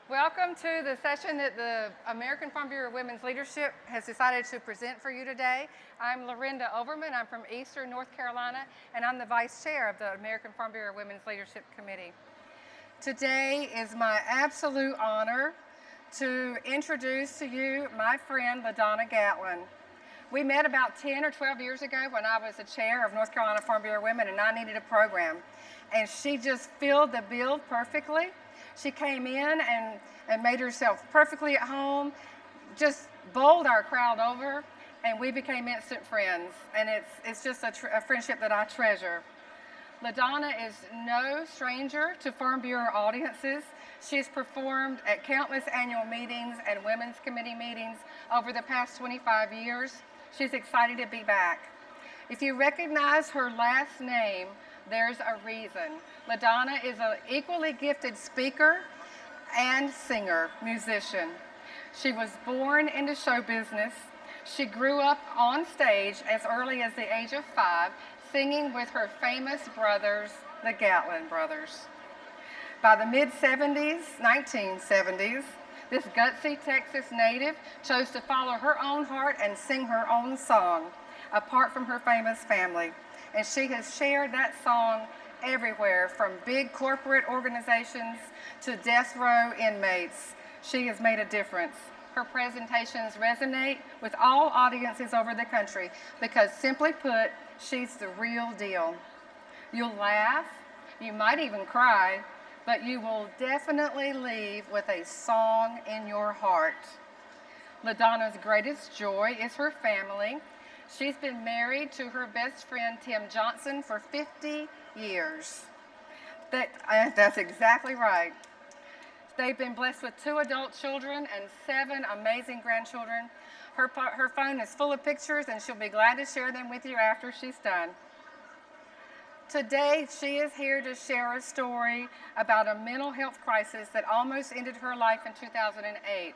Welcome to the session that the American Farm Bureau Women's Leadership has decided to present for you today. I'm Lorinda Overman. I'm from Eastern North Carolina, and I'm the Vice Chair of the American Farm Bureau Women's Leadership Committee. Today is my absolute honor to introduce to you my friend LaDonna Gatlin. We met about 10 or 12 years ago when I was the chair of North Carolina Farm Bureau Women and I needed a program. And she just filled the bill perfectly. She came in and made herself perfectly at home, just bowled our crowd over, and we became instant friends. And it's just a friendship that I treasure. LaDonna is no stranger to Farm Bureau audiences. She's performed at countless annual meetings and women's committee meetings over the past 25 years. She's excited to be back. If you recognize her last name, there's a reason. LaDonna is an equally gifted speaker and singer, musician. She was born into show business. She grew up on stage as early as the age of 5, singing with her famous brothers, the Gatlin brothers. By the mid-70s, 1970s, this gutsy Texas native chose to follow her own heart and sing her own song, apart from her famous family. And she has shared that song everywhere, from big corporate organizations to death row inmates. She has made a difference. Her presentations resonate with all audiences over the country because, simply put, she's the real deal. You'll laugh, you might even cry, but you will definitely leave with a song in your heart. LaDonna's greatest joy is her family. She's been married to her best friend, Tim Johnson, for 50 years. That's exactly right. They've been blessed with 2 adult children and 7 amazing grandchildren. Her phone is full of pictures, and she'll be glad to share them with you after she's done. Today, she is here to share a story about a mental health crisis that almost ended her life in 2008.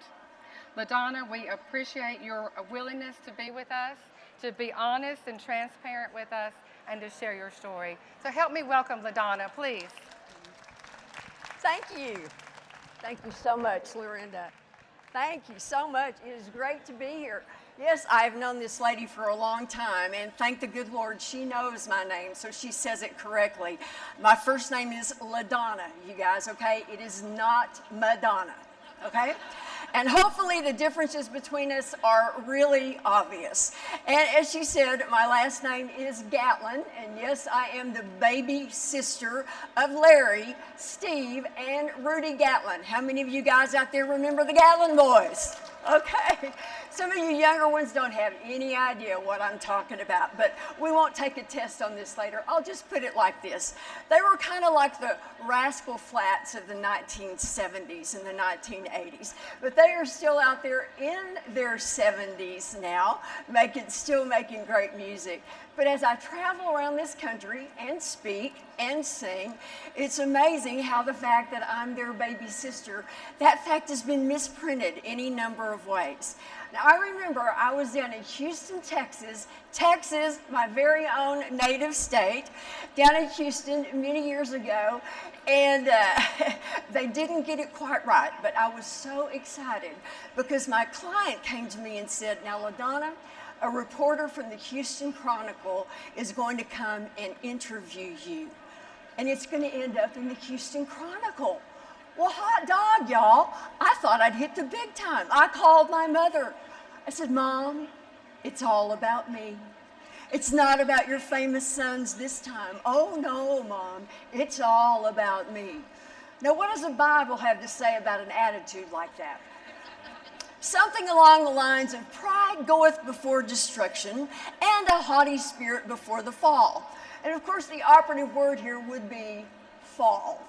LaDonna, we appreciate your willingness to be with us, to be honest and transparent with us, and to share your story. So help me welcome LaDonna, please. Thank you. Thank you so much, Lorinda. Thank you so much. It is great to be here. Yes, I've known this lady for a long time, and thank the good Lord, she knows my name, so she says it correctly. My first name is LaDonna, you guys, okay? It is not Madonna, okay? And hopefully the differences between us are really obvious. And as she said, my last name is Gatlin, and yes, I am the baby sister of Larry, Steve, and Rudy Gatlin. How many of you guys out there remember the Gatlin boys? Okay. Some of you younger ones don't have any idea what I'm talking about, but we won't take a test on this later. I'll just put it like this. They were kind of like the Rascal Flatts of the 1970s and the 1980s, but they are still out there in their 70s now, still making great music. But as I travel around this country and speak and sing, it's amazing how the fact that I'm their baby sister, that fact has been misprinted any number of ways. Now, I remember I was down in Houston, Texas, my very own native state, down in Houston many years ago, and they didn't get it quite right, but I was so excited because my client came to me and said, "Now, LaDonna, a reporter from the Houston Chronicle is going to come and interview you, and it's going to end up in the Houston Chronicle." Well, hot dog, y'all. I thought I'd hit the big time. I called my mother. I said, "Mom, it's all about me. It's not about your famous sons this time." "Oh, no, Mom, it's all about me." Now, what does the Bible have to say about an attitude like that? Something along the lines of pride goeth before destruction and a haughty spirit before the fall. And of course, the operative word here would be fall.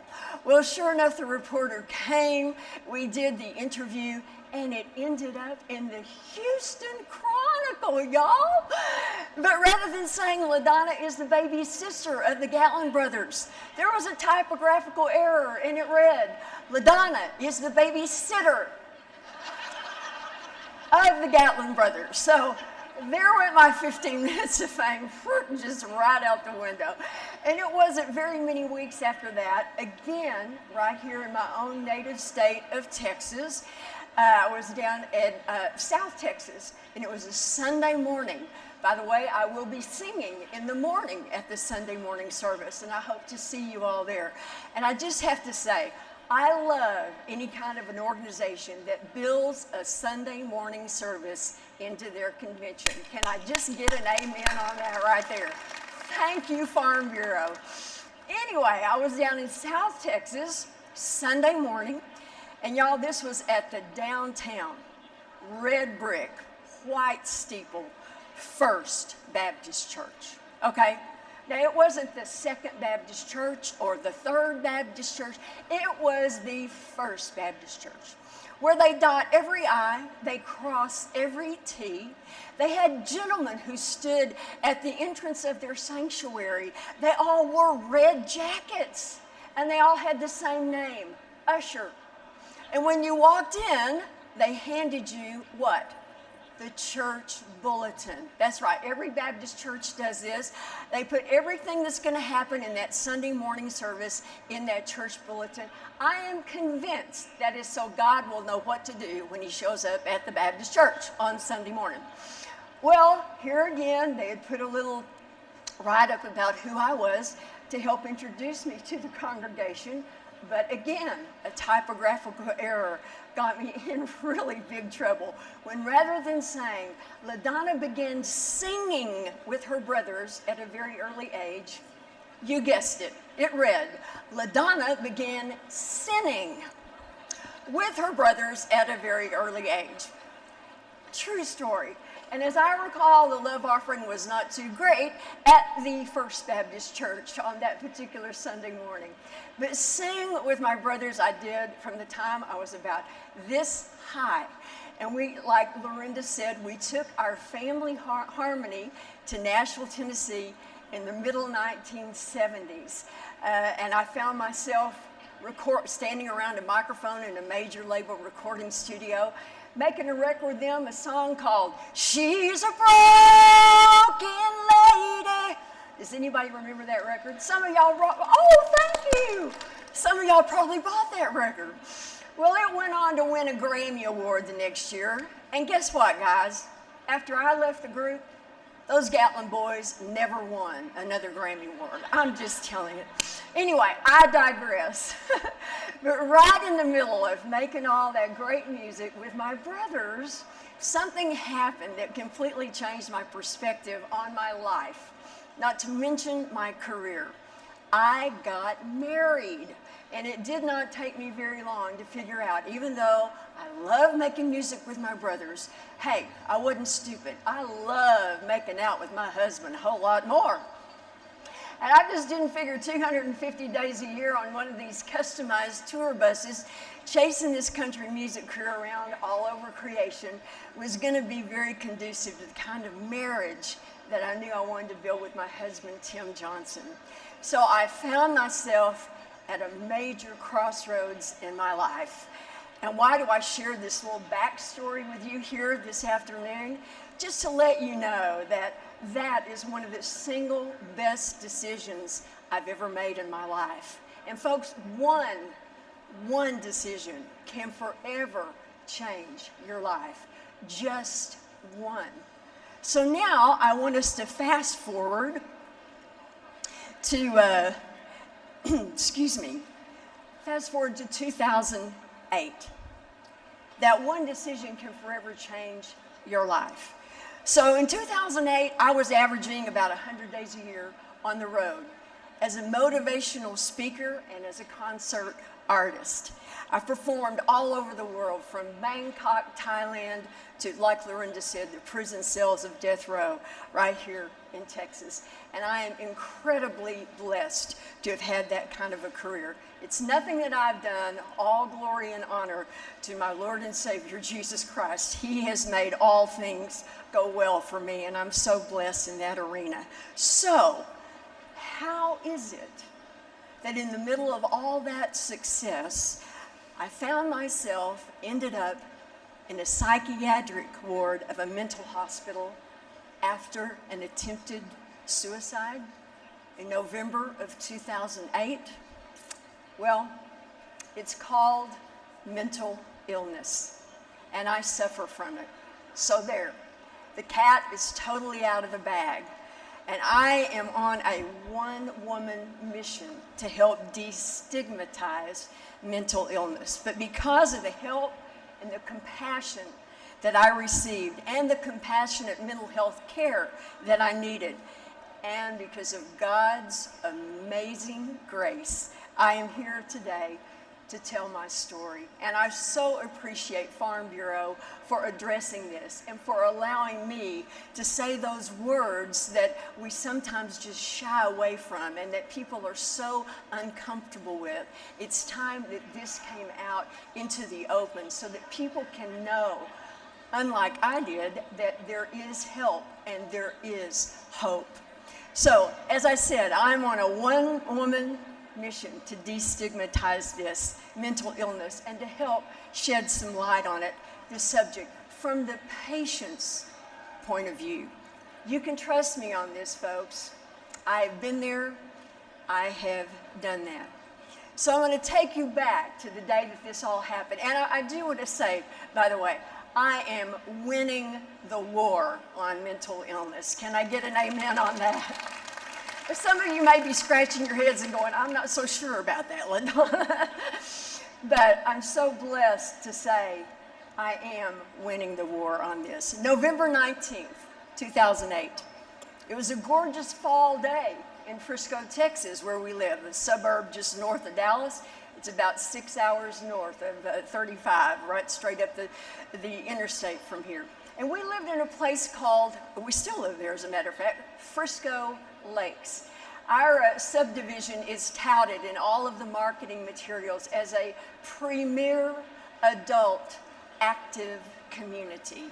Well, sure enough, the reporter came, we did the interview, and it ended up in the Houston Chronicle, y'all. But rather than saying LaDonna is the baby sister of the Gatlin brothers, there was a typographical error, and it read, LaDonna is the baby sitter of the Gatlin brothers. So there went my 15 minutes of fame, just right out the window. And it wasn't very many weeks after that, again, right here in my own native state of Texas. I was down at South Texas, and it was a Sunday morning. By the way, I will be singing in the morning at the Sunday morning service, and I hope to see you all there. And I just have to say, I love any kind of an organization that builds a Sunday morning service into their convention. Can I just get an amen on that right there? Thank you, Farm Bureau. Anyway, I was down in South Texas Sunday morning, and y'all, this was at the downtown, red brick, white steeple, First Baptist Church, okay? Now, it wasn't the Second Baptist Church or the Third Baptist Church. It was the First Baptist Church, where they dot every I, they cross every T. They had gentlemen who stood at the entrance of their sanctuary. They all wore red jackets, and they all had the same name, Usher. And when you walked in, they handed you what? The church bulletin. That's right, every Baptist church does this. They put everything that's going to happen in that Sunday morning service in that church bulletin. I am convinced that is so God will know what to do when he shows up at the Baptist church on Sunday morning. Well, here again, they had put a little write-up about who I was to help introduce me to the congregation. But again, a typographical error got me in really big trouble when rather than saying, LaDonna began singing with her brothers at a very early age, you guessed it, it read, LaDonna began sinning with her brothers at a very early age. True story. And as I recall, the love offering was not too great at the First Baptist Church on that particular Sunday morning. But sing with my brothers I did from the time I was about this high. And we, like Lorinda said, we took our family harmony to Nashville, Tennessee in the middle 1970s. And I found myself standing around a microphone in a major label recording studio, making a record with them, a song called She's a Broken Lady. Does anybody remember that record? Some of y'all, oh, thank you. Some of y'all probably bought that record. Well, it went on to win a Grammy Award the next year. And guess what, guys? After I left the group, those Gatlin boys never won another Grammy Award. I'm just telling you. Anyway, I digress. But right in the middle of making all that great music with my brothers, something happened that completely changed my perspective on my life, not to mention my career. I got married, and it did not take me very long to figure out, even though I love making music with my brothers, hey, I wasn't stupid. I love making out with my husband a whole lot more. And I just didn't figure 250 days a year on one of these customized tour buses, chasing this country music crew around all over creation, was going to be very conducive to the kind of marriage that I knew I wanted to build with my husband, Tim Johnson. So I found myself at a major crossroads in my life. And why do I share this little backstory with you here this afternoon? Just to let you know that that is one of the single best decisions I've ever made in my life. And folks, one decision can forever change your life. Just one. So now I want us to fast forward to, fast forward to 2008. That one decision can forever change your life. So in 2008, I was averaging about 100 days a year on the road as a motivational speaker and as a concert artist. I performed all over the world, from Bangkok, Thailand, to, like Lorinda said, the prison cells of death row right here in Texas. And I am incredibly blessed to have had that kind of a career. It's nothing that I've done. All glory and honor to my Lord and Savior, Jesus Christ. He has made all things go well for me, and I'm so blessed in that arena. So, how is it that in the middle of all that success, I found myself ended up in a psychiatric ward of a mental hospital after an attempted suicide in November of 2008? Well, it's called mental illness, and I suffer from it. So there, the cat is totally out of the bag, and I am on a one-woman mission to help destigmatize mental illness. But because of the help and the compassion that I received and the compassionate mental health care that I needed, and because of God's amazing grace, I am here today to tell my story. And I so appreciate Farm Bureau for addressing this and for allowing me to say those words that we sometimes just shy away from and that people are so uncomfortable with. It's time that this came out into the open so that people can know, unlike I did, that there is help and there is hope. So, as I said, I'm on a one-woman mission to destigmatize this mental illness and to help shed some light on it, this subject, from the patient's point of view. You can trust me on this, folks. I've been there. I have done that. So I'm going to take you back to the day that this all happened. And I do want to say, by the way, I am winning the war on mental illness. Can I get an amen on that? Some of you may be scratching your heads and going, I'm not so sure about that, LaDonna. But I'm so blessed to say I am winning the war on this. November 19th, 2008. It was a gorgeous fall day in Frisco, Texas, where we live, a suburb just north of Dallas. It's about 6 hours north of 35, right straight up the interstate from here. And we lived in a place called, we still live there as a matter of fact, Frisco Lakes. Our subdivision is touted in all of the marketing materials as a premier adult active community.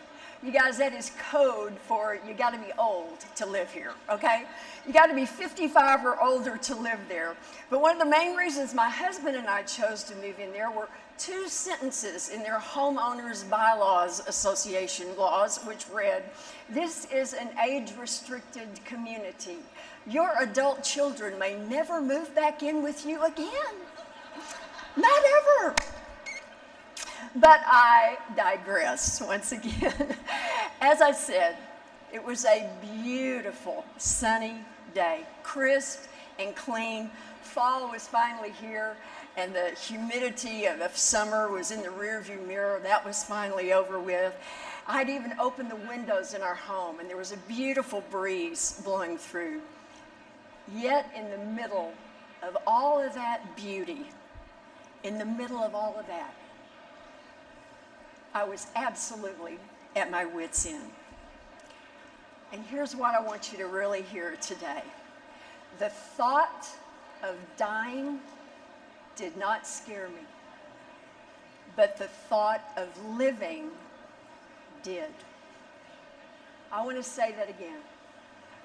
You guys, that is code for you got to be old to live here, okay? You got to be 55 or older to live there. But one of the main reasons my husband and I chose to move in there were two sentences in their Homeowners Bylaws Association laws, which read, "This is an age-restricted community. Your adult children may never move back in with you again. Not ever." But I digress once again. As I said, it was a beautiful sunny day, crisp and clean. Fall was finally here, and the humidity of summer was in the rearview mirror. That was finally over with. I'd even opened the windows in our home, and there was a beautiful breeze blowing through. Yet in the middle of all of that beauty, in the middle of all of that, I was absolutely at my wit's end. And here's what I want you to really hear today. The thought of dying did not scare me, but the thought of living did. I want to say that again.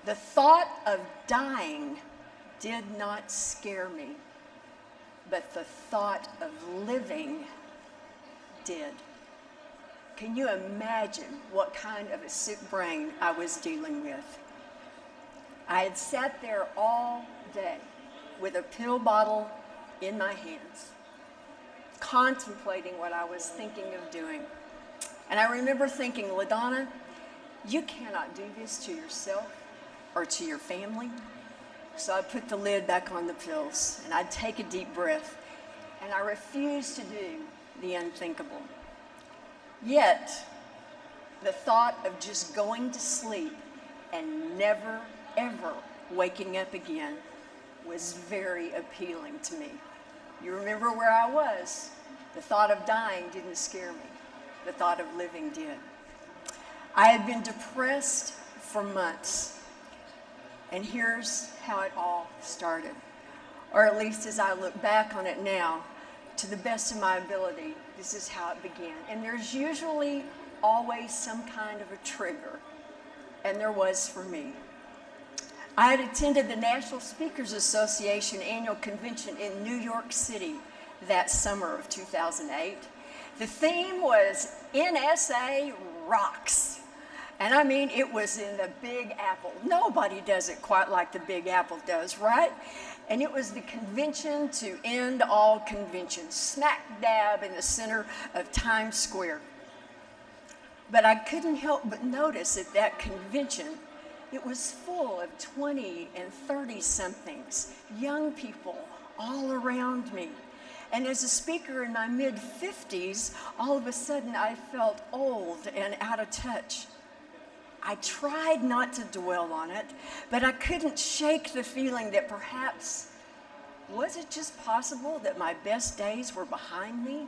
The thought of dying did not scare me, but the thought of living did. Can you imagine what kind of a sick brain I was dealing with? I had sat there all day with a pill bottle in my hands, contemplating what I was thinking of doing. And I remember thinking, LaDonna, you cannot do this to yourself or to your family. So I put the lid back on the pills, and I'd take a deep breath, and I refused to do the unthinkable. Yet, the thought of just going to sleep and never, ever waking up again was very appealing to me. You remember where I was. The thought of dying didn't scare me. The thought of living did. I had been depressed for months. And here's how it all started. Or at least as I look back on it now, to the best of my ability, this is how it began. And there's usually always some kind of a trigger. And there was for me. I had attended the National Speakers Association annual convention in New York City that summer of 2008. The theme was NSA Rocks. And I mean, it was in the Big Apple. Nobody does it quite like the Big Apple does, right? And it was the convention to end all conventions, smack dab in the center of Times Square. But I couldn't help but notice at that convention, it was full of 20 and 30-somethings, young people all around me. And as a speaker in my mid-50s, all of a sudden I felt old and out of touch. I tried not to dwell on it, but I couldn't shake the feeling that perhaps, was it just possible that my best days were behind me?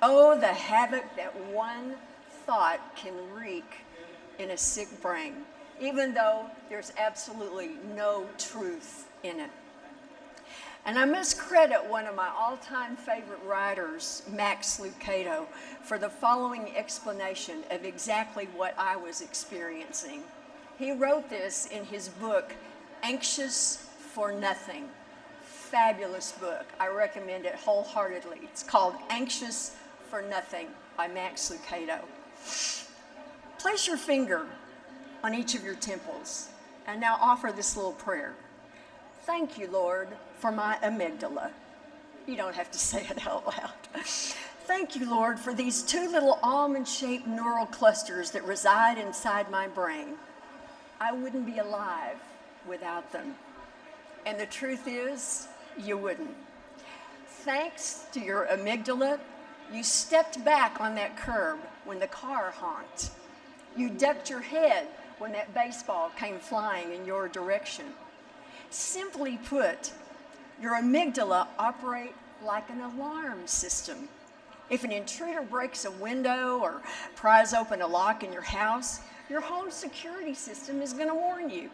Oh, the havoc that one thought can wreak in a sick brain, even though there's absolutely no truth in it. And I must credit one of my all-time favorite writers, Max Lucado, for the following explanation of exactly what I was experiencing. He wrote this in his book, Anxious for Nothing. Fabulous book. I recommend it wholeheartedly. It's called Anxious for Nothing by Max Lucado. Place your finger on each of your temples and now offer this little prayer. Thank you, Lord, for my amygdala. You don't have to say it out loud. Thank you, Lord, for these two little almond-shaped neural clusters that reside inside my brain. I wouldn't be alive without them. And the truth is, you wouldn't. Thanks to your amygdala, you stepped back on that curb when the car honked. You ducked your head when that baseball came flying in your direction. Simply put, your amygdala operate like an alarm system. If an intruder breaks a window or pries open a lock in your house, your home security system is going to warn you.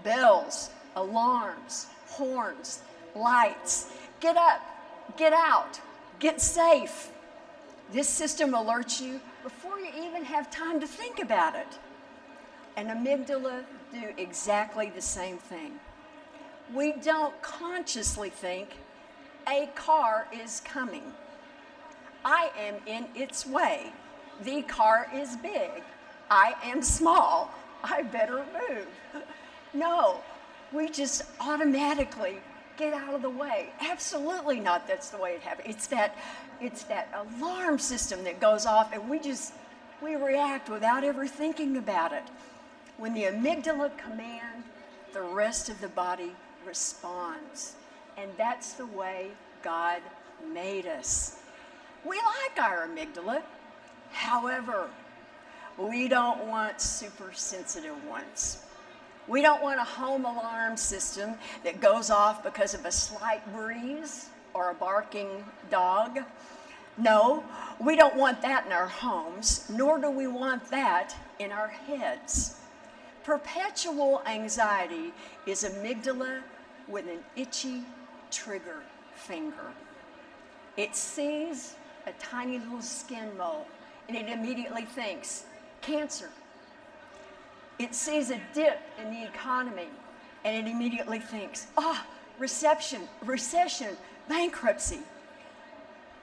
Bells, alarms, horns, lights. Get up, get out, get safe. This system alerts you before you even have time to think about it. And amygdala do exactly the same thing. We don't consciously think a car is coming. I am in its way. The car is big. I am small. I better move. No, we just automatically get out of the way. Absolutely not. That's the way it happens. It's that alarm system that goes off, and we react without ever thinking about it. When the amygdala commands, the rest of the body responds. And that's the way God made us. We like our amygdala. However, we don't want super sensitive ones. We don't want a home alarm system that goes off because of a slight breeze or a barking dog. No, we don't want that in our homes, nor do we want that in our heads. Perpetual anxiety is amygdala with an itchy trigger finger. It sees a tiny little skin mole and it immediately thinks, cancer. It sees a dip in the economy and it immediately thinks, recession, bankruptcy.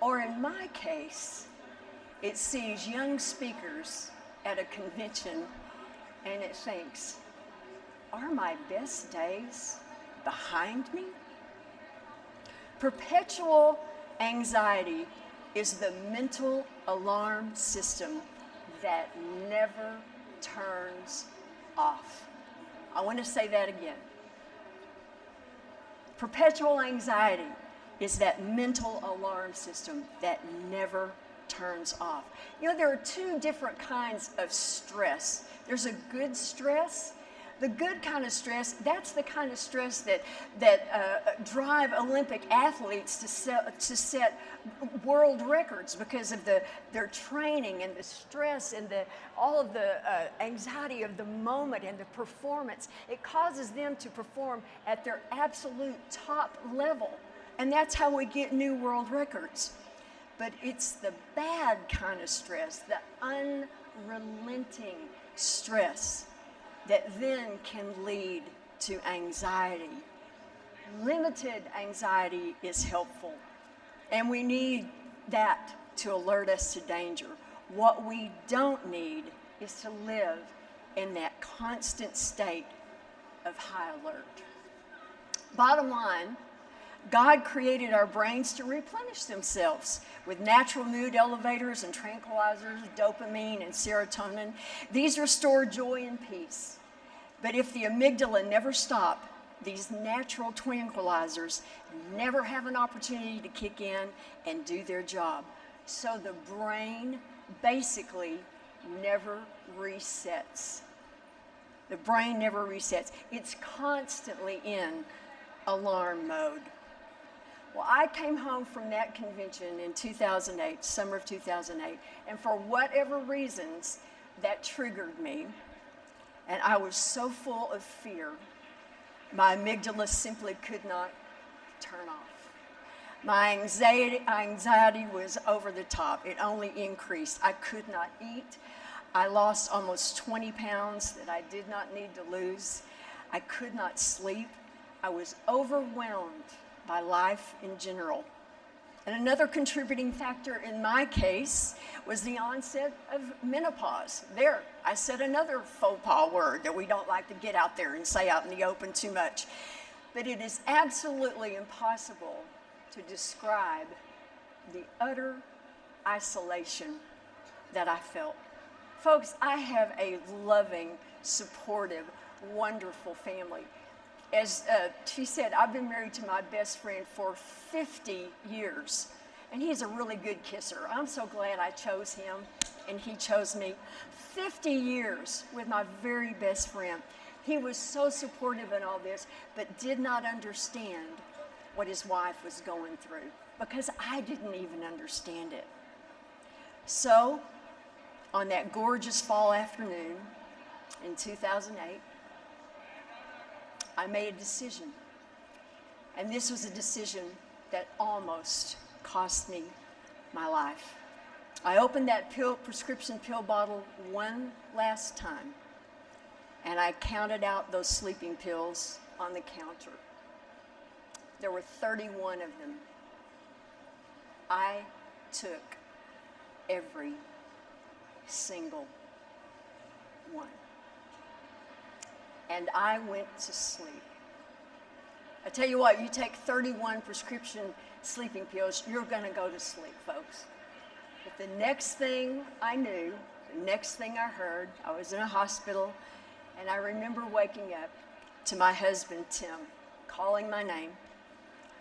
Or in my case, it sees young speakers at a convention and it thinks, are my best days behind me? Perpetual anxiety is the mental alarm system that never turns off. I want to say that again. Perpetual anxiety is that mental alarm system that never turns off. You know, there are two different kinds of stress. There's a good stress. The good kind of stress, that's the kind of stress that drive Olympic athletes to set world records because of their training and the stress and all of the anxiety of the moment and the performance. It causes them to perform at their absolute top level. And that's how we get new world records. But it's the bad kind of stress, the unrelenting stress, that then can lead to anxiety. Limited anxiety is helpful, and we need that to alert us to danger. What we don't need is to live in that constant state of high alert. Bottom line, God created our brains to replenish themselves with natural mood elevators and tranquilizers, dopamine and serotonin. These restore joy and peace. But if the amygdala never stop, these natural tranquilizers never have an opportunity to kick in and do their job. So the brain basically never resets. The brain never resets. It's constantly in alarm mode. Well, I came home from that convention in 2008, summer of 2008, and for whatever reasons, that triggered me. And I was so full of fear, my amygdala simply could not turn off. My anxiety was over the top. It only increased. I could not eat. I lost almost 20 pounds that I did not need to lose. I could not sleep. I was overwhelmed by life in general. And another contributing factor in my case was the onset of menopause. There, I said another faux pas word that we don't like to get out there and say out in the open too much. But it is absolutely impossible to describe the utter isolation that I felt. Folks, I have a loving, supportive, wonderful family. As she said, I've been married to my best friend for 50 years, and he's a really good kisser. I'm so glad I chose him, and he chose me. 50 years with my very best friend. He was so supportive in all this, but did not understand what his wife was going through, because I didn't even understand it. So, on that gorgeous fall afternoon in 2008, I made a decision. And this was a decision that almost cost me my life. I opened that prescription pill bottle one last time, and I counted out those sleeping pills on the counter. There were 31 of them. I took every single one. And I went to sleep. I tell you what, you take 31 prescription sleeping pills, you're gonna go to sleep, folks. But the next thing I knew, the next thing I heard, I was in a hospital, and I remember waking up to my husband, Tim, calling my name.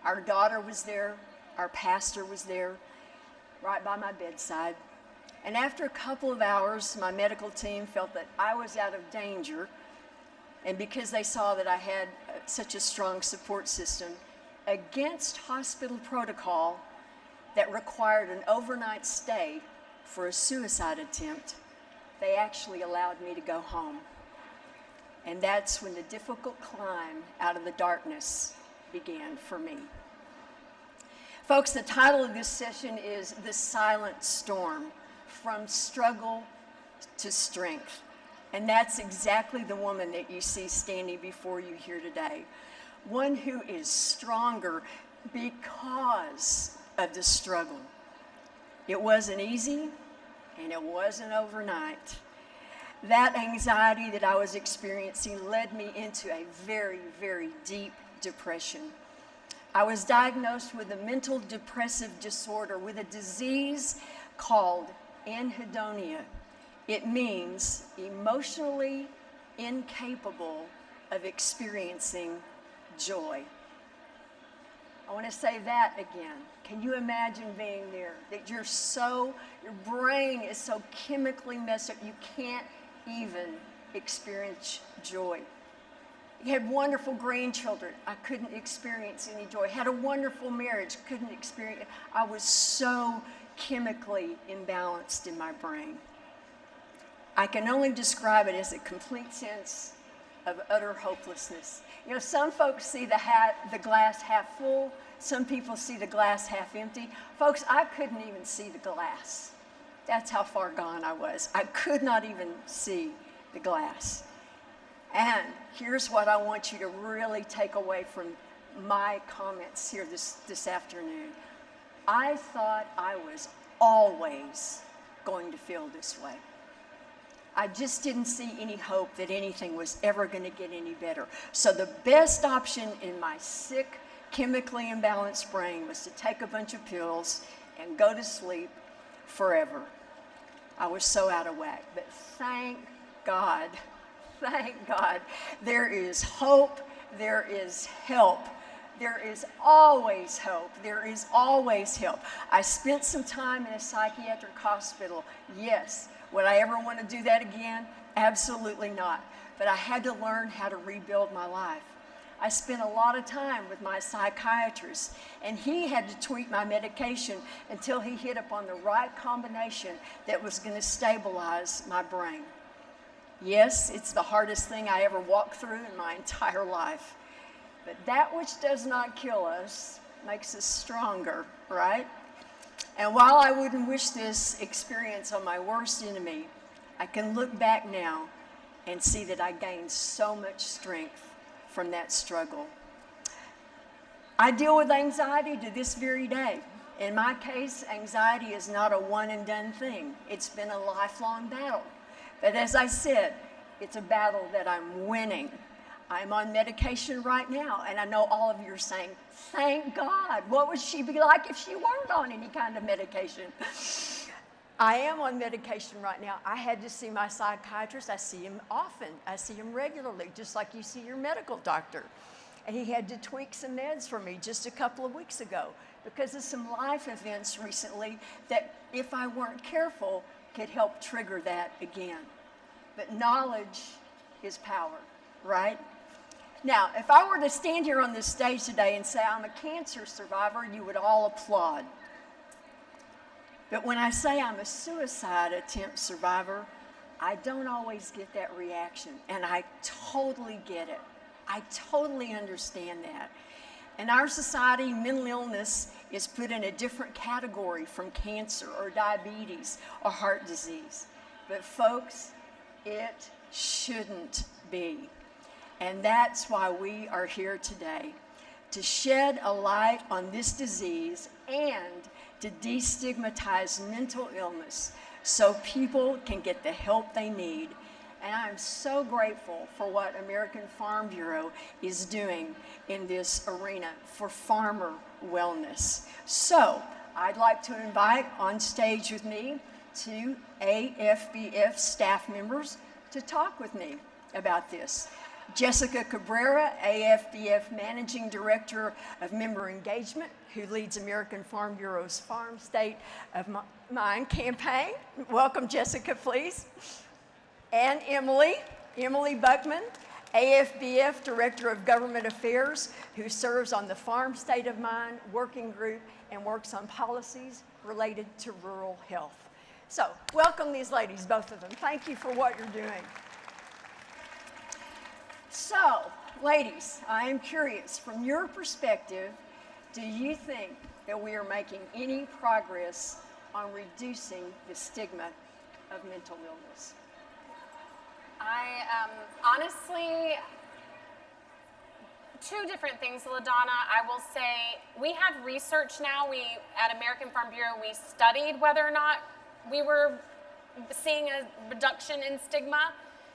Our daughter was there, our pastor was there, right by my bedside. And after a couple of hours, my medical team felt that I was out of danger. And because they saw that I had such a strong support system, against hospital protocol that required an overnight stay for a suicide attempt, they actually allowed me to go home. And that's when the difficult climb out of the darkness began for me. Folks, the title of this session is The Silent Storm, From Struggle to Strength. And that's exactly the woman that you see standing before you here today. One who is stronger because of the struggle. It wasn't easy, and it wasn't overnight. That anxiety that I was experiencing led me into a very, very deep depression. I was diagnosed with a Major Depressive Disorder, with a disease called anhedonia. It means emotionally incapable of experiencing joy. I want to say that again. Can you imagine being there? That your brain is so chemically messed up, you can't even experience joy. You had wonderful grandchildren. I couldn't experience any joy. Had a wonderful marriage. Couldn't experience it. I was so chemically imbalanced in my brain. I can only describe it as a complete sense of utter hopelessness. You know, some folks see the glass half full. Some people see the glass half empty. Folks, I couldn't even see the glass. That's how far gone I was. I could not even see the glass. And here's what I want you to really take away from my comments here this afternoon. I thought I was always going to feel this way. I just didn't see any hope that anything was ever going to get any better. So the best option in my sick, chemically imbalanced brain was to take a bunch of pills and go to sleep forever. I was so out of whack. But thank God, there is hope, there is help. There is always hope. There is always help. I spent some time in a psychiatric hospital. Yes. Would I ever want to do that again? Absolutely not. But I had to learn how to rebuild my life. I spent a lot of time with my psychiatrist, and he had to tweak my medication until he hit upon the right combination that was going to stabilize my brain. Yes, it's the hardest thing I ever walked through in my entire life. But that which does not kill us makes us stronger, right? And while I wouldn't wish this experience on my worst enemy, I can look back now and see that I gained so much strength from that struggle. I deal with anxiety to this very day. In my case, anxiety is not a one and done thing. It's been a lifelong battle. But as I said, it's a battle that I'm winning. I'm on medication right now, and I know all of you are saying, thank God. What would she be like if she weren't on any kind of medication? I am on medication right now. I had to see my psychiatrist. I see him often. I see him regularly, just like you see your medical doctor. And he had to tweak some meds for me just a couple of weeks ago because of some life events recently that, if I weren't careful, could help trigger that again. But knowledge is power, right? Now, if I were to stand here on this stage today and say I'm a cancer survivor, you would all applaud. But when I say I'm a suicide attempt survivor, I don't always get that reaction, and I totally get it. I totally understand that. In our society, mental illness is put in a different category from cancer or diabetes or heart disease. But folks, it shouldn't be. And that's why we are here today, to shed a light on this disease and to destigmatize mental illness so people can get the help they need. And I'm so grateful for what American Farm Bureau is doing in this arena for farmer wellness. So I'd like to invite on stage with me two AFBF staff members to talk with me about this. Jessica Cabrera, AFBF Managing Director of Member Engagement, who leads American Farm Bureau's Farm State of Mind campaign. Welcome, Jessica, please. And Emily Buckman, AFBF Director of Government Affairs, who serves on the Farm State of Mind Working Group and works on policies related to rural health. So, welcome these ladies, both of them. Thank you for what you're doing. So, ladies, I am curious, from your perspective, do you think that we are making any progress on reducing the stigma of mental illness? I honestly, two different things, LaDonna. I will say we have research now. At American Farm Bureau, we studied whether or not we were seeing a reduction in stigma.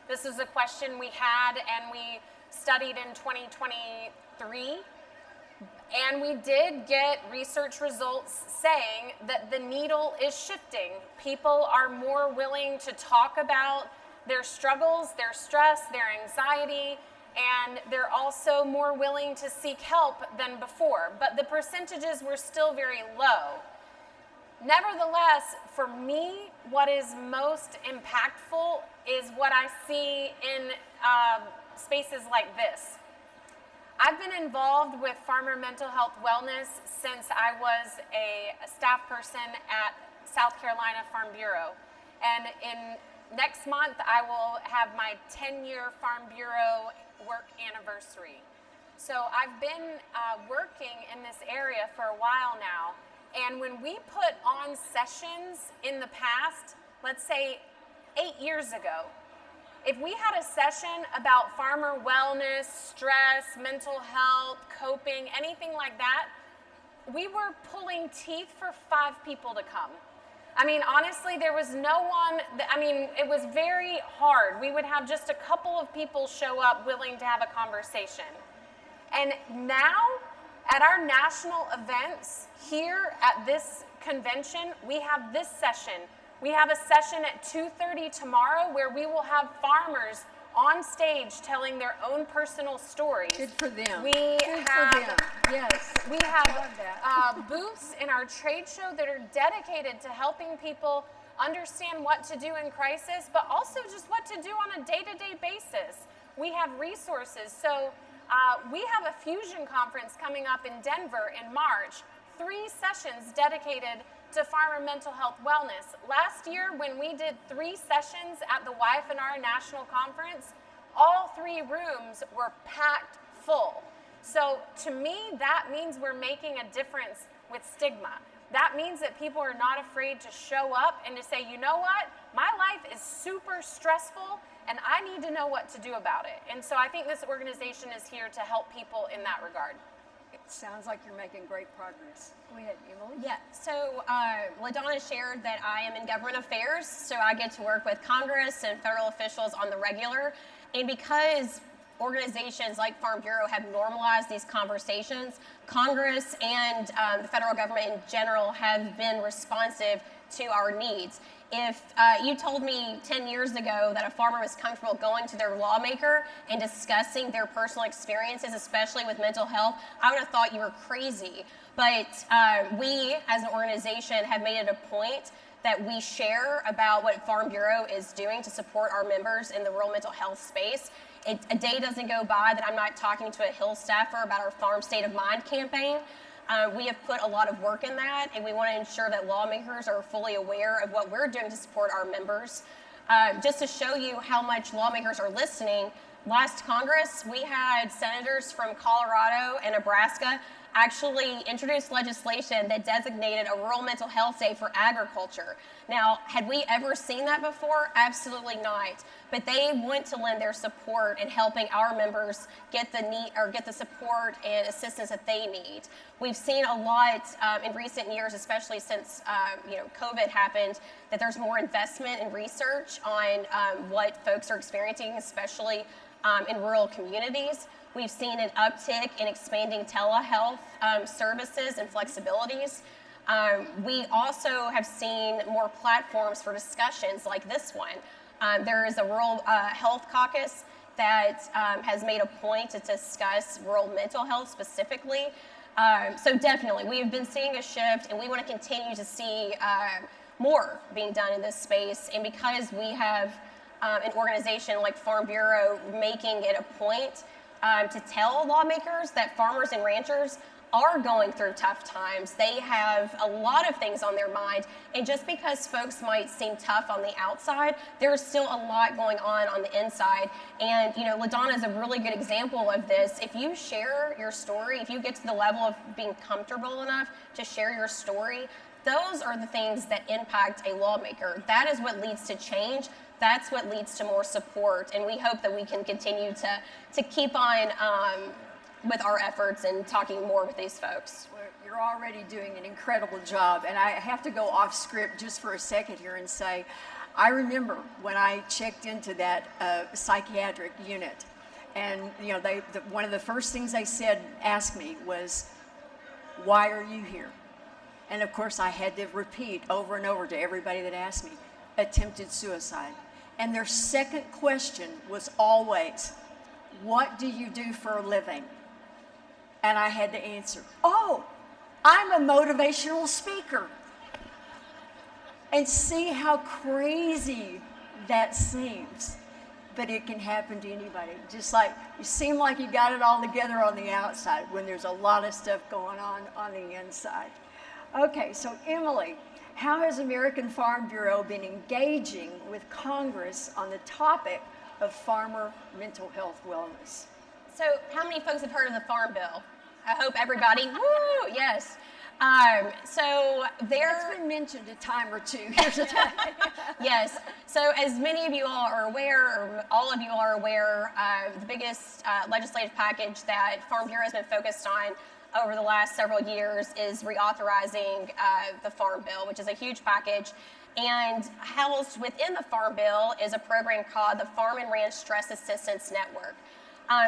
This is a question we had, and we studied in 2023. And we did get research results saying that the needle is shifting. People are more willing to talk about their struggles, their stress, their anxiety, and they're also more willing to seek help than before. But the percentages were still very low. Nevertheless, for me, what is most impactful is what I see in spaces like this. I've been involved with farmer mental health wellness since I was a staff person at South Carolina Farm Bureau. And next month, I will have my 10-year Farm Bureau work anniversary. So I've been working in this area for a while now. And when we put on sessions in the past, let's say 8 years ago, if we had a session about farmer wellness, stress, mental health, coping, anything like that, we were pulling teeth for 5 people to come. I mean, honestly, there was no one, it was very hard. We would have just a couple of people show up willing to have a conversation. And now, at our national events here at this convention, we have this session. We have a session at 2:30 tomorrow where we will have farmers on stage telling their own personal stories. Good for them. We Good have, for them. Yes. We have booths in our trade show that are dedicated to helping people understand what to do in crisis, but also just what to do on a day-to-day basis. We have resources. So we have a fusion conference coming up in Denver in March. 3 sessions dedicated to farmer mental health wellness. Last year, when we did 3 sessions at the YFNR National Conference, all 3 rooms were packed full. So to me, that means we're making a difference with stigma. That means that people are not afraid to show up and to say, you know what, my life is super stressful and I need to know what to do about it. And so I think this organization is here to help people in that regard. It sounds like you're making great progress. Go ahead, Emily. Yeah, so LaDonna shared that I am in government affairs, so I get to work with Congress and federal officials on the regular. And because organizations like Farm Bureau have normalized these conversations, Congress and the federal government in general have been responsive to our needs. If you told me 10 years ago that a farmer was comfortable going to their lawmaker and discussing their personal experiences, especially with mental health, I would have thought you were crazy. But we, as an organization, have made it a point that we share about what Farm Bureau is doing to support our members in the rural mental health space. A day doesn't go by that I'm not talking to a Hill staffer about our Farm State of Mind campaign. We have put a lot of work in that, and we want to ensure that lawmakers are fully aware of what we're doing to support our members. Just to show you how much lawmakers are listening, last Congress, we had senators from Colorado and Nebraska actually introduced legislation that designated a Rural Mental Health Day for agriculture. Now, had we ever seen that before? Absolutely not. But they want to lend their support in helping our members get the support and assistance that they need. We've seen a lot in recent years, especially since COVID happened, that there's more investment in research on what folks are experiencing, especially in rural communities. We've seen an uptick in expanding telehealth services and flexibilities. We also have seen more platforms for discussions like this one. There is a rural health caucus that has made a point to discuss rural mental health specifically. So definitely, we have been seeing a shift, and we want to continue to see more being done in this space. And because we have an organization like Farm Bureau making it a point to tell lawmakers that farmers and ranchers are going through tough times. They have a lot of things on their mind, and just because folks might seem tough on the outside, there's still a lot going on the inside. And LaDonna is a really good example of this. If you share your story, if you get to the level of being comfortable enough to share your story, those are the things that impact a lawmaker. That is what leads to change. That's what leads to more support, and we hope that we can continue to keep on with our efforts and talking more with these folks. Well, you're already doing an incredible job, and I have to go off script just for a second here and say, I remember when I checked into that psychiatric unit, and one of the first things they asked me was, "Why are you here?" And of course, I had to repeat over and over to everybody that asked me, attempted suicide. And their second question was always, "What do you do for a living?" And I had to answer, "Oh, I'm a motivational speaker." And see how crazy that seems. But it can happen to anybody. Just like you seem like you got it all together on the outside when there's a lot of stuff going on the inside. Okay, so Emily, how has American Farm Bureau been engaging with Congress on the topic of farmer mental health wellness? So how many folks have heard of the Farm Bill? I hope everybody, woo, yes. So It's been mentioned a time or two here today. Yes, so as many of you all are aware, or all of you are aware, the biggest legislative package that Farm Bureau has been focused on over the last several years is reauthorizing the Farm Bill, which is a huge package. And housed within the Farm Bill is a program called the Farm and Ranch Stress Assistance Network.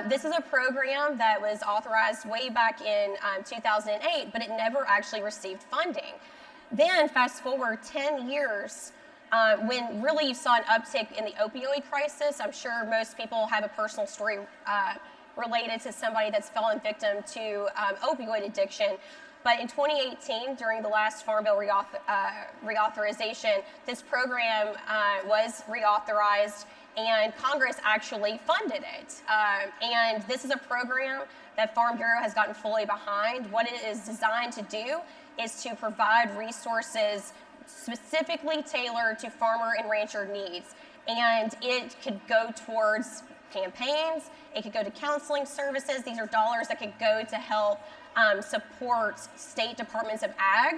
This is a program that was authorized way back in 2008, but it never actually received funding. Then fast forward 10 years, when really you saw an uptick in the opioid crisis. I'm sure most people have a personal story related to somebody that's fallen victim to opioid addiction. But in 2018, during the last Farm Bill reauthorization, this program was reauthorized, and Congress actually funded it. And this is a program that Farm Bureau has gotten fully behind. What it is designed to do is to provide resources specifically tailored to farmer and rancher needs. And it could go towards campaigns, it could go to counseling services. These are dollars that could go to help support state departments of ag.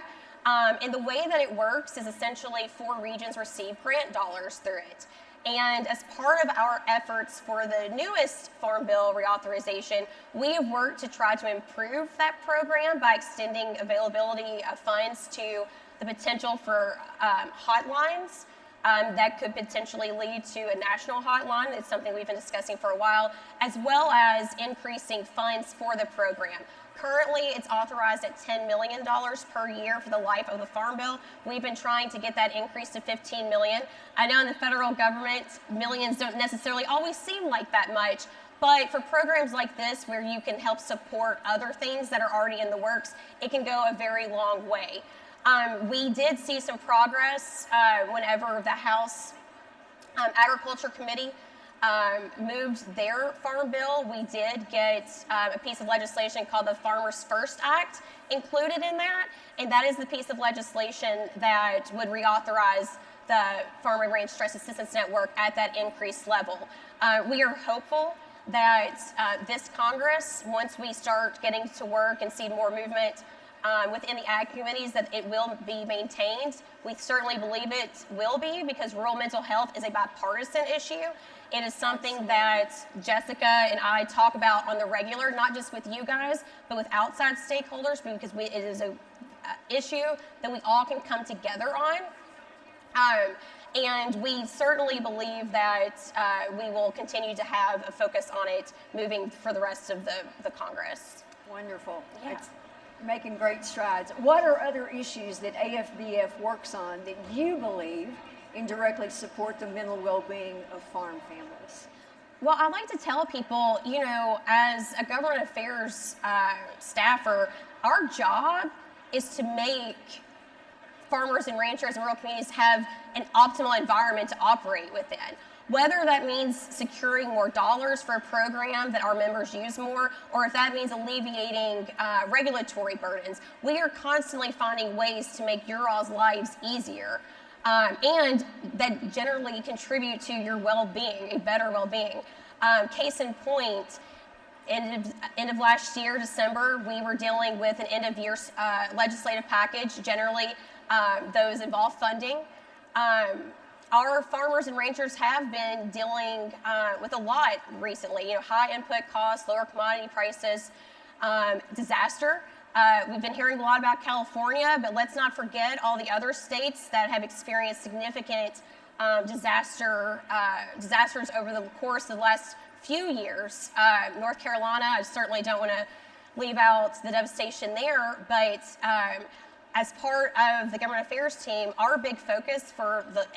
And the way that it works is essentially 4 regions receive grant dollars through it. And as part of our efforts for the newest Farm Bill reauthorization, we have worked to try to improve that program by extending availability of funds to the potential for hotlines that could potentially lead to a national hotline. It's something we've been discussing for a while, as well as increasing funds for the program. Currently, it's authorized at $10 million per year for the life of the Farm Bill. We've been trying to get that increased to $15 million. I know in the federal government, millions don't necessarily always seem like that much, but for programs like this, where you can help support other things that are already in the works, it can go a very long way. We did see some progress whenever the House Agriculture Committee moved their Farm Bill. We did get a piece of legislation called the Farmers First Act included in that, and that is the piece of legislation that would reauthorize the Farm and Ranch Stress Assistance Network at that increased level. We are hopeful that this Congress, once we start getting to work and see more movement within the ag communities, that it will be maintained. We certainly believe it will be, because rural mental health is a bipartisan issue. It is something that Jessica and I talk about on the regular, not just with you guys, but with outside stakeholders, because it is an issue that we all can come together on. And we certainly believe that we will continue to have a focus on it moving for the rest of the Congress. Wonderful. Yeah. It's making great strides. What are other issues that AFBF works on that you believe indirectly support the mental well-being of farm families? Well, I like to tell people, you know, as a government affairs staffer, our job is to make farmers and ranchers and rural communities have an optimal environment to operate within. Whether that means securing more dollars for a program that our members use more, or if that means alleviating regulatory burdens, we are constantly finding ways to make your all's lives easier, and that generally contribute to your well-being, a better well-being. Case in point, end of last year, December, we were dealing with an end-of-year legislative package. Generally, those involve funding. Our farmers and ranchers have been dealing with a lot recently. You know, high input costs, lower commodity prices, disaster. We've been hearing a lot about California, but let's not forget all the other states that have experienced significant disasters over the course of the last few years. North Carolina, I certainly don't want to leave out the devastation there, but as part of the government affairs team, our big focus for the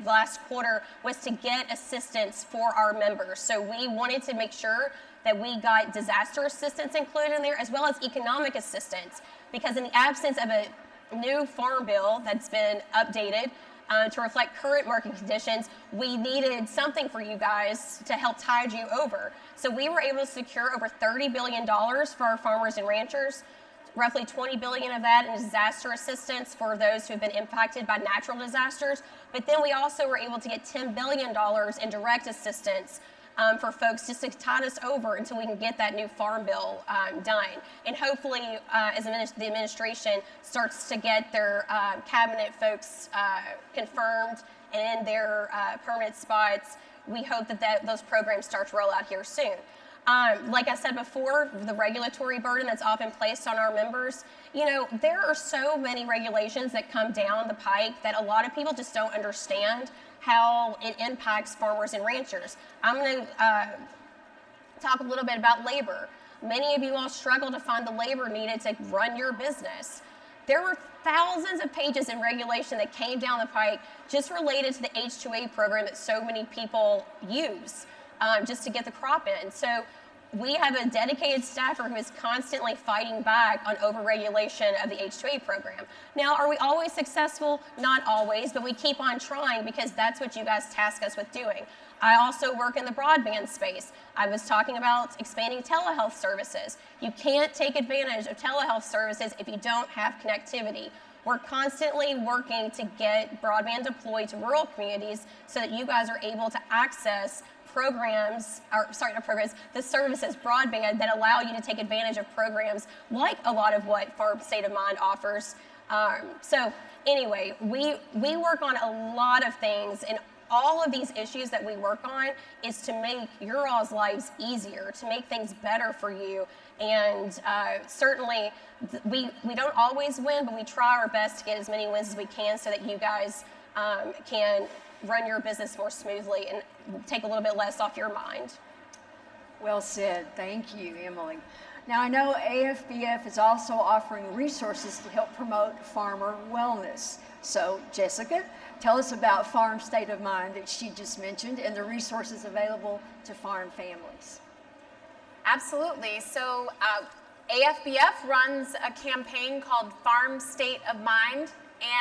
last quarter was to get assistance for our members. So we wanted to make sure that we got disaster assistance included in there, as well as economic assistance, because in the absence of a new farm bill that's been updated to reflect current market conditions, we needed something for you guys to help tide you over. So we were able to secure over $30 billion for our farmers and ranchers, roughly $20 billion of that in disaster assistance for those who have been impacted by natural disasters. But then we also were able to get $10 billion in direct assistance for folks, just to tide us over until we can get that new farm bill done. And hopefully, as the administration starts to get their cabinet folks confirmed and in their permanent spots, we hope that those programs start to roll out here soon. Like I said before, the regulatory burden that's often placed on our members, there are so many regulations that come down the pike that a lot of people just don't understand how it impacts farmers and ranchers. I'm going to talk a little bit about labor. Many of you all struggle to find the labor needed to run your business. There were thousands of pages in regulation that came down the pike just related to the H-2A program that so many people use just to get the crop in. So we have a dedicated staffer who is constantly fighting back on overregulation of the H-2A program. Now, are we always successful? Not always, but we keep on trying because that's what you guys task us with doing. I also work in the broadband space. I was talking about expanding telehealth services. You can't take advantage of telehealth services if you don't have connectivity. We're constantly working to get broadband deployed to rural communities so that you guys are able to access the services, broadband, that allow you to take advantage of programs like a lot of what Farm State of Mind offers. So anyway, we work on a lot of things, and all of these issues that we work on is to make your all's lives easier, to make things better for you. And certainly, we don't always win, but we try our best to get as many wins as we can so that you guys can run your business more smoothly and take a little bit less off your mind. Well said. Thank you, Emily. Now, I know AFBF is also offering resources to help promote farmer wellness. So, Jessica, tell us about Farm State of Mind that she just mentioned and the resources available to farm families. Absolutely. So AFBF runs a campaign called Farm State of Mind,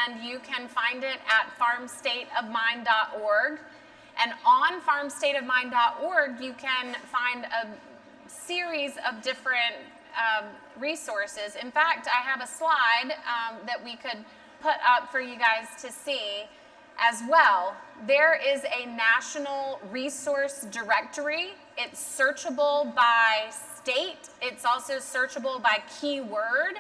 and you can find it at farmstateofmind.org. And on farmstateofmind.org, you can find a series of different resources. In fact, I have a slide that we could put up for you guys to see as well. There is a national resource directory. It's searchable by state. It's also searchable by keyword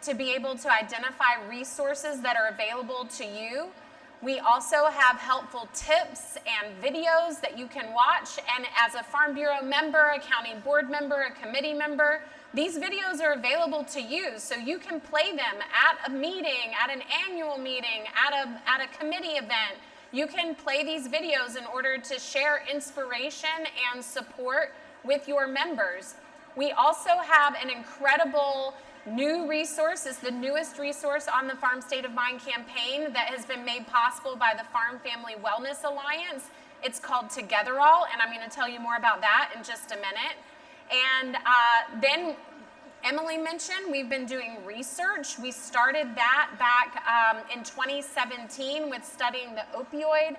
to be able to identify resources that are available to you. We also have helpful tips and videos that you can watch. And as a Farm Bureau member, a county board member, a committee member, these videos are available to use, so you can play them at a meeting, at an annual meeting, at a committee event. You can play these videos in order to share inspiration and support with your members. We also have an incredible new resource. It's the newest resource on the Farm State of Mind campaign that has been made possible by the Farm Family Wellness Alliance. It's called Togetherall, and I'm going to tell you more about that in just a minute. And then Emily mentioned we've been doing research. We started that back in 2017 with studying the opioid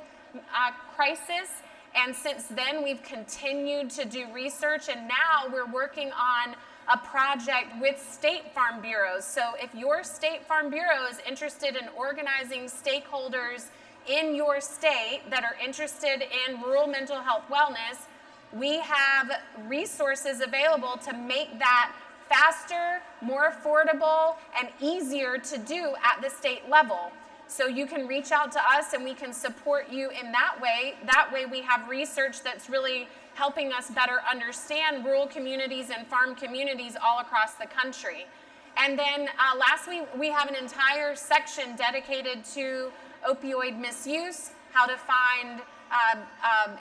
crisis. And since then, we've continued to do research. And now we're working on a project with state farm bureaus. So if your state farm bureau is interested in organizing stakeholders in your state that are interested in rural mental health wellness, we have resources available to make that faster, more affordable, and easier to do at the state level. So you can reach out to us and we can support you in that way. That way we have research that's really helping us better understand rural communities and farm communities all across the country. And then lastly, we have an entire section dedicated to opioid misuse, how to find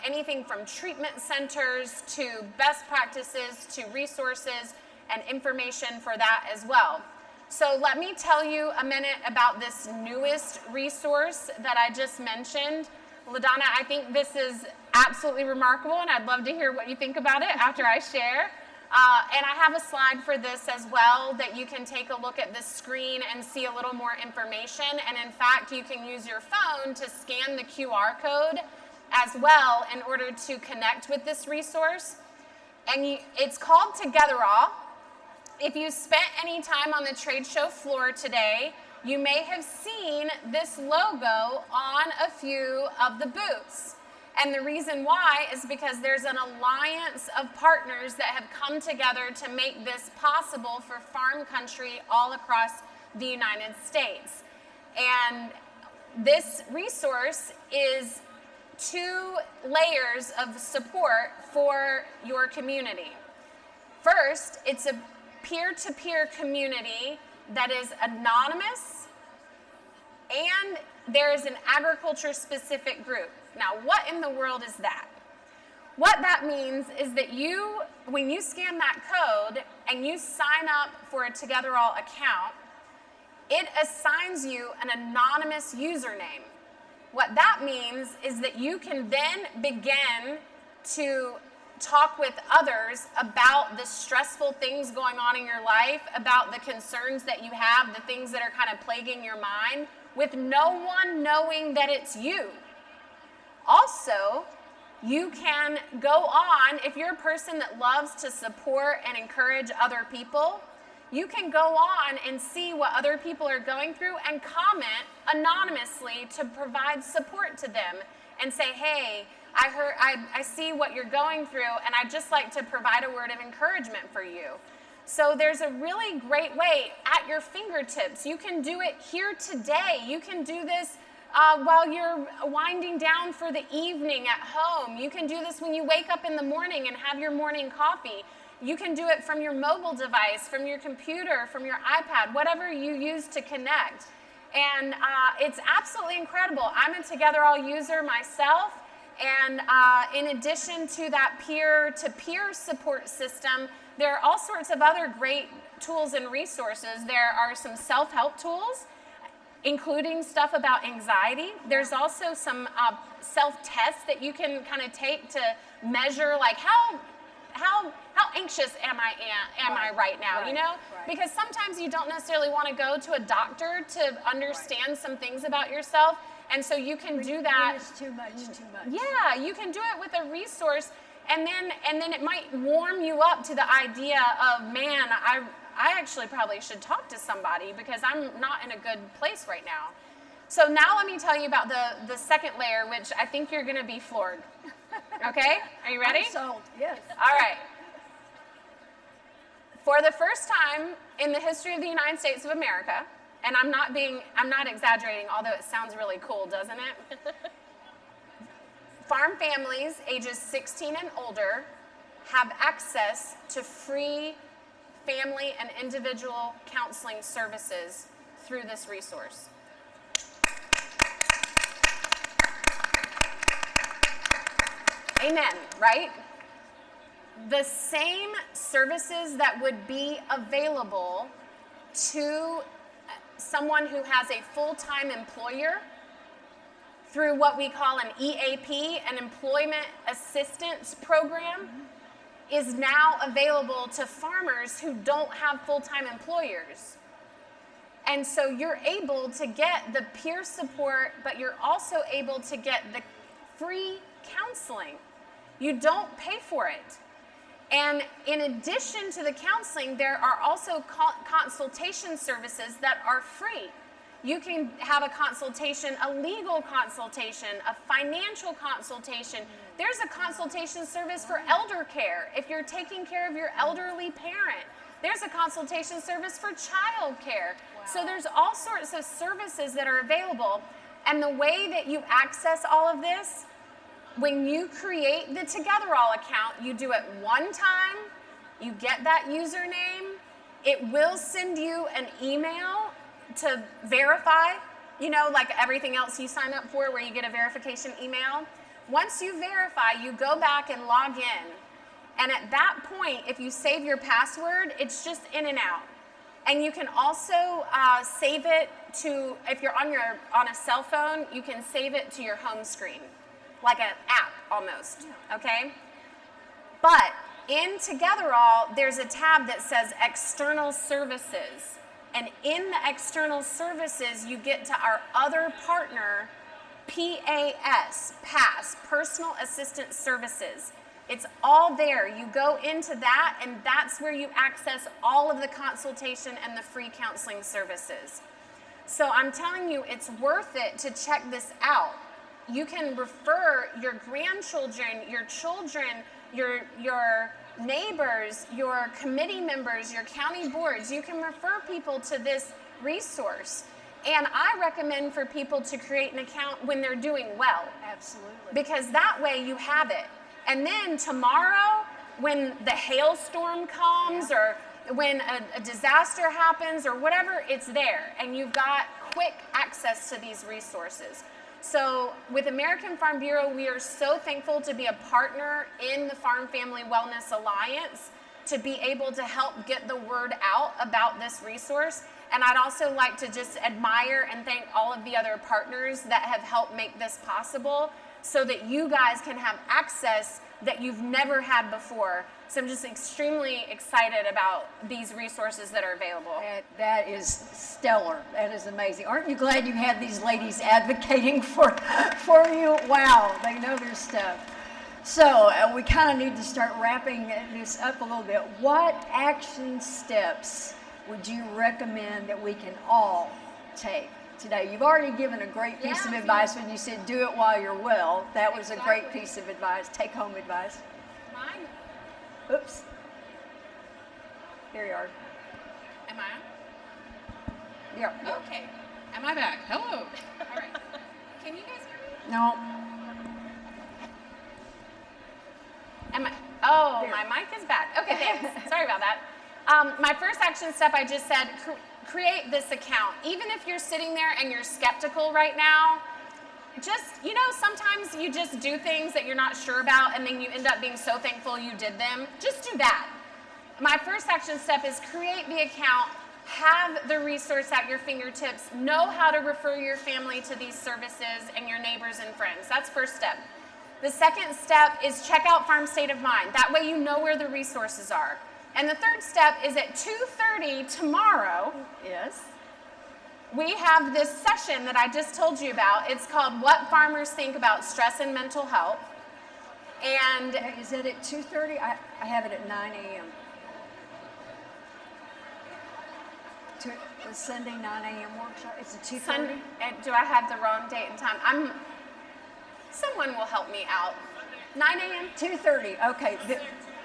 anything from treatment centers to best practices to resources and information for that as well. So let me tell you a minute about this newest resource that I just mentioned. LaDonna, I think this is absolutely remarkable, and I'd love to hear what you think about it after I share. And I have a slide for this as well that you can take a look at this screen and see a little more information. And in fact, you can use your phone to scan the QR code as well in order to connect with this resource. And it's called Togetherall. If you spent any time on the trade show floor today, you may have seen this logo on a few of the booths. And the reason why is because there's an alliance of partners that have come together to make this possible for farm country all across the United States. And this resource is 2 layers of support for your community. First, it's a peer-to-peer community that is anonymous, and there is an agriculture-specific group. Now, what in the world is that? What that means is that when you scan that code and you sign up for a Together All account, it assigns you an anonymous username. What that means is that you can then begin to talk with others about the stressful things going on in your life, about the concerns that you have, the things that are kind of plaguing your mind, with no one knowing that it's you. Also, you can go on, if you're a person that loves to support and encourage other people, you can go on and see what other people are going through and comment anonymously to provide support to them and say, hey, I see what you're going through, and I'd just like to provide a word of encouragement for you. So there's a really great way at your fingertips. You can do it here today. You can do this while you're winding down for the evening at home. You can do this when you wake up in the morning and have your morning coffee. You can do it from your mobile device, from your computer, from your iPad, whatever you use to connect. And it's absolutely incredible. I'm a Together All user myself. And in addition to that peer-to-peer support system, there are all sorts of other great tools and resources. There are some self-help tools, including stuff about anxiety. There's also some self-tests that you can kind of take to measure, like how anxious am I right now, you know? Right. Because sometimes you don't necessarily want to go to a doctor to understand some things about yourself. And so you can do that. It's too much. Yeah, you can do it with a resource, and then it might warm you up to the idea of, man, I actually probably should talk to somebody because I'm not in a good place right now. So now let me tell you about the second layer, which I think you're going to be floored. Okay? Are you ready? I'm sold. Yes. All right. For the first time in the history of the United States of America, and I'm not exaggerating, although it sounds really cool, doesn't it? Farm families ages 16 and older have access to free family and individual counseling services through this resource. Amen, right? The same services that would be available to someone who has a full-time employer through what we call an EAP, an employment assistance program, is now available to farmers who don't have full-time employers. And so you're able to get the peer support, but you're also able to get the free counseling. You don't pay for it. And in addition to the counseling, there are also consultation services that are free. You can have a consultation, a legal consultation, a financial consultation. There's a consultation service for elder care if you're taking care of your elderly parent. There's a consultation service for child care. Wow. So there's all sorts of services that are available. And the way that you access all of this, when you create the Together All account, you do it one time, you get that username, it will send you an email to verify, you know, like everything else you sign up for where you get a verification email. Once you verify, you go back and log in. And at that point, if you save your password, it's just in and out. And you can also save it to, if you're on a cell phone, you can save it to your home screen, like an app almost, okay? But in Together All, there's a tab that says External Services. And in the External Services, you get to our other partner, PAS, Personal Assistance Services. It's all there. You go into that, and that's where you access all of the consultation and the free counseling services. So I'm telling you, it's worth it to check this out. You can refer your grandchildren, your children, your neighbors, your committee members, your county boards. You can refer people to this resource. And I recommend for people to create an account when they're doing well. Absolutely. Because that way you have it. And then tomorrow, when the hailstorm comes or when a disaster happens or whatever, it's there. And you've got quick access to these resources. So with American Farm Bureau, we are so thankful to be a partner in the Farm Family Wellness Alliance to be able to help get the word out about this resource. And I'd also like to just admire and thank all of the other partners that have helped make this possible so that you guys can have access that you've never had before. So I'm just extremely excited about these resources that are available. That is stellar. That is amazing. Aren't you glad you have these ladies advocating for you? Wow, they know their stuff. So we kind of need to start wrapping this up a little bit. What action steps would you recommend that we can all take today? You've already given a great piece of advice when you said do it while you're well. That was a great piece of advice, take home advice. Mine? Oops. There you are. Am I on? Yeah. Okay. Am I back? Hello. All right. Can you guys hear me? No. Am I? Oh, There. my mic is back. Okay, thanks. Sorry about that. My first action step, I just said, create this account. Even if you're sitting there and you're skeptical right now, just, sometimes you just do things that you're not sure about and then you end up being so thankful you did them. Just do that. My first action step is create the account, have the resource at your fingertips, know how to refer your family to these services and your neighbors and friends. That's first step. The second step is check out Farm State of Mind. That way you know where the resources are. And the third step is at 2:30 tomorrow. Yes. We have this session that I just told you about. It's called What Farmers Think About Stress and Mental Health. And Is it at 2:30? I have it at 9 a.m. The Sunday 9 a.m. workshop. It's at 2:30. Sunday, do I have the wrong date and time? Someone will help me out. 9 a.m. 2:30. Okay.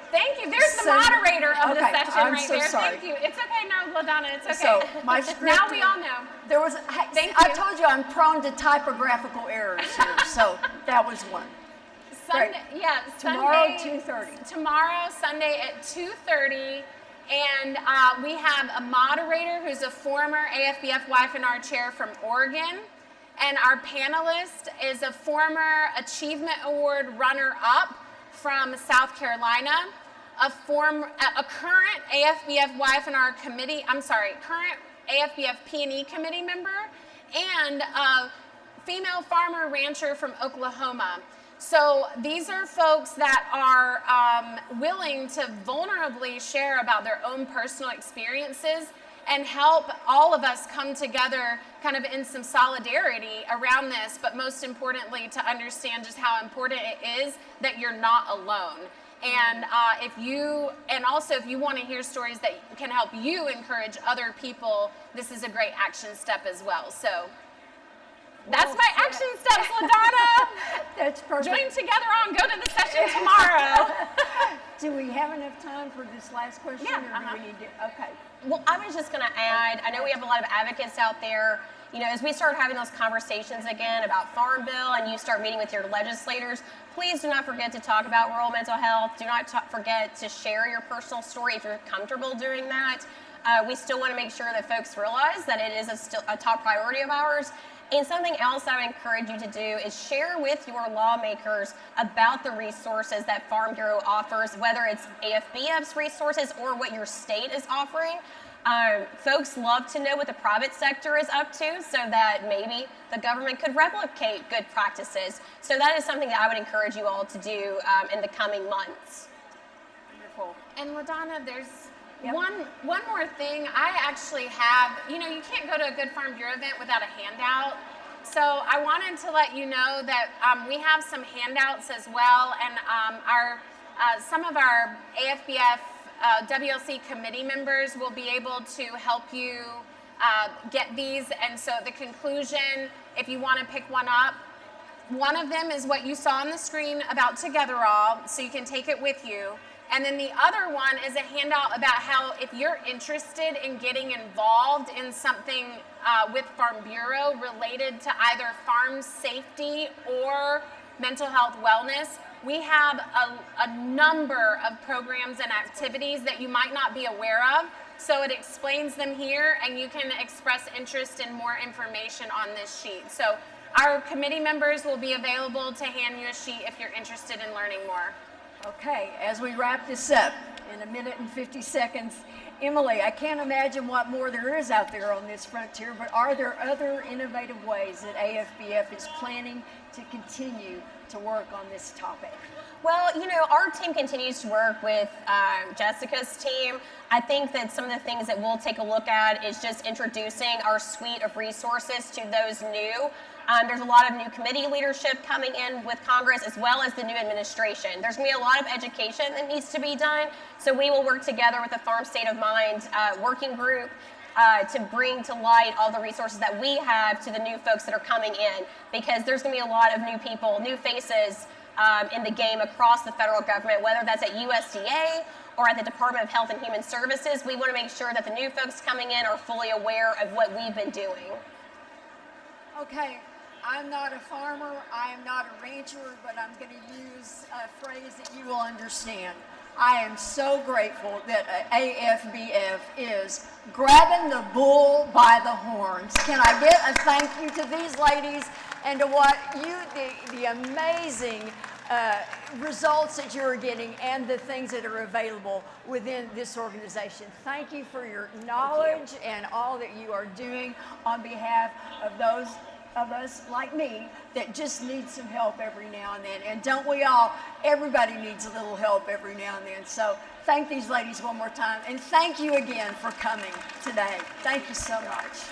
Thank you. There's the Sunday- moderator of the okay, session I'm right so there. sorry. Thank you. It's okay. No, LaDonna, it's okay. So my script. Now we all know. There was. Thank I you. told you I'm prone to typographical errors here, so that was one. Sunday, Great. yeah, Tomorrow, Sunday, 2:30. Tomorrow, Sunday at 2:30, and we have a moderator who's a former AFBF wife in our chair from Oregon, and our panelist is a former Achievement Award runner-up from South Carolina, a current AFBF wife in our committee. Current AFBF P&E committee member, and a female farmer rancher from Oklahoma. So these are folks that are willing to vulnerably share about their own personal experiences and help all of us come together kind of in some solidarity around this, but most importantly to understand just how important it is that you're not alone. And if you want to hear stories that can help you encourage other people, this is a great action step as well. So that's my action steps, LaDonna. That's perfect. Join together on, go to the session tomorrow. Do we have enough time for this last question? Yeah, Or do we need to? Okay. Well, I was just going to add, I know we have a lot of advocates out there. As we start having those conversations again about Farm Bill and you start meeting with your legislators, please do not forget to talk about rural mental health. Do not forget to share your personal story if you're comfortable doing that. We still want to make sure that folks realize that it is still a top priority of ours. And something else I would encourage you to do is share with your lawmakers about the resources that Farm Bureau offers, whether it's AFBF's resources or what your state is offering. Folks love to know what the private sector is up to so that maybe the government could replicate good practices. So that is something that I would encourage you all to do in the coming months. Wonderful. And LaDonna, there's Yep. one more thing. I actually have, you can't go to a Good Farm Bureau event without a handout. So I wanted to let you know that we have some handouts as well, and some of our AFBF WLC committee members will be able to help you get these. And so at the conclusion, if you want to pick one up, one of them is what you saw on the screen about Togetherall, so you can take it with you. And then the other one is a handout about how if you're interested in getting involved in something with Farm Bureau related to either farm safety or mental health wellness, we have a number of programs and activities that you might not be aware of. So it explains them here, and you can express interest in more information on this sheet. So our committee members will be available to hand you a sheet if you're interested in learning more. Okay, as we wrap this up in 1 minute and 50 seconds, Emily, I can't imagine what more there is out there on this frontier, but are there other innovative ways that AFBF is planning to continue to work on this topic? Well, you know, our team continues to work with Jessica's team. I think that some of the things that we'll take a look at is just introducing our suite of resources to those new. There's a lot of new committee leadership coming in with Congress, as well as the new administration. There's going to be a lot of education that needs to be done, so we will work together with the Farm State of Mind working group to bring to light all the resources that we have to the new folks that are coming in, because there's going to be a lot of new people, new faces in the game across the federal government, whether that's at USDA or at the Department of Health and Human Services. We want to make sure that the new folks coming in are fully aware of what we've been doing. Okay, I'm not a farmer, I am not a rancher, but I'm going to use a phrase that you will understand. I am so grateful that AFBF is grabbing the bull by the horns. Can I get a thank you to these ladies and to what the amazing results that you're getting and the things that are available within this organization. Thank you for your knowledge and all that you are doing on behalf of those of us like me that just need some help every now and then. And don't we all? Everybody needs a little help every now and then. So thank these ladies one more time. And thank you again for coming today. Thank you so much.